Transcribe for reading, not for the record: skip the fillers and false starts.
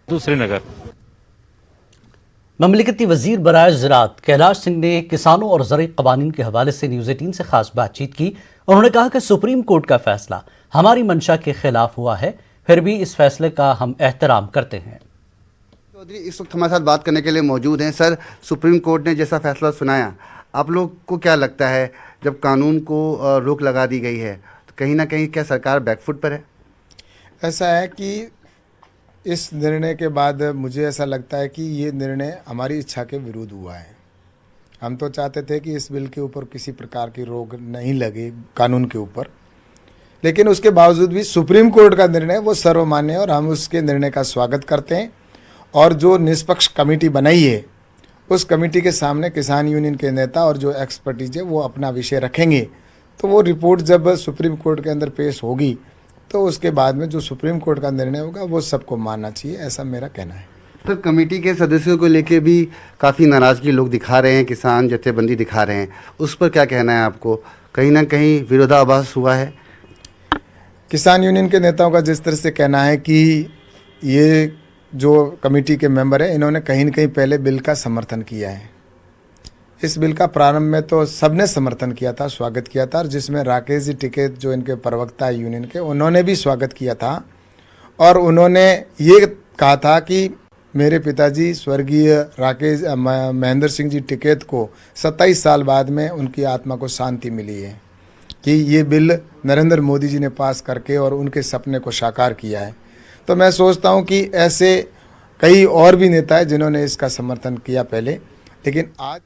श्रीनगर। ममलिकती वजीर बराए ज़राअत कैलाश सिंह ने किसानों और ज़रूरी क़वानीन के हवाले से न्यूज़ 18 से खास बातचीत की। उन्होंने कहा कि सुप्रीम कोर्ट का फैसला हमारी मंशा के खिलाफ हुआ है, फिर भी इस फैसले का हम एहतराम करते हैं। चौधरी इस वक्त हमारे साथ बात करने के लिए मौजूद हैं। सर, सुप्रीम कोर्ट ने जैसा फैसला सुनाया, आप लोग को क्या लगता है जब कानून को रोक लगा दी गई है तो कहीं ना कहीं क्या सरकार बैकफुट पर है? ऐसा है कि इस निर्णय के बाद मुझे ऐसा लगता है कि ये निर्णय हमारी इच्छा के विरुद्ध हुआ है। हम तो चाहते थे कि इस बिल के ऊपर किसी प्रकार की रोक नहीं लगे कानून के ऊपर, लेकिन उसके बावजूद भी सुप्रीम कोर्ट का निर्णय वो सर्वमान्य है और हम उसके निर्णय का स्वागत करते हैं। और जो निष्पक्ष कमेटी बनाई है उस कमेटी के सामने किसान यूनियन के नेता और जो एक्सपर्टीज है वो अपना विषय रखेंगे, तो वो रिपोर्ट जब सुप्रीम कोर्ट के अंदर पेश होगी तो उसके बाद में जो सुप्रीम कोर्ट का निर्णय होगा वो सबको मानना चाहिए, ऐसा मेरा कहना है। तो कमेटी के सदस्यों को लेके भी काफ़ी नाराज़गी लोग दिखा रहे हैं, किसान जथेबंदी दिखा रहे हैं, उस पर क्या कहना है आपको? कहीं ना कहीं विरोधाभास हुआ है? किसान यूनियन के नेताओं का जिस तरह से कहना है कि ये जो कमेटी के मेंबर हैं इन्होंने कहीं न कहीं पहले बिल का समर्थन किया है। इस बिल का प्रारंभ में तो सबने समर्थन किया था, स्वागत किया था, और जिसमें राकेश जी टिकैत जो इनके प्रवक्ता है यूनियन के, उन्होंने भी स्वागत किया था और उन्होंने ये कहा था कि मेरे पिताजी स्वर्गीय राकेश महेंद्र सिंह जी टिकैत को 27 साल बाद में उनकी आत्मा को शांति मिली है कि ये बिल नरेंद्र मोदी जी ने पास करके और उनके सपने को साकार किया है। तो मैं सोचता हूँ कि ऐसे कई और भी नेता हैं जिन्होंने इसका समर्थन किया पहले, लेकिन आज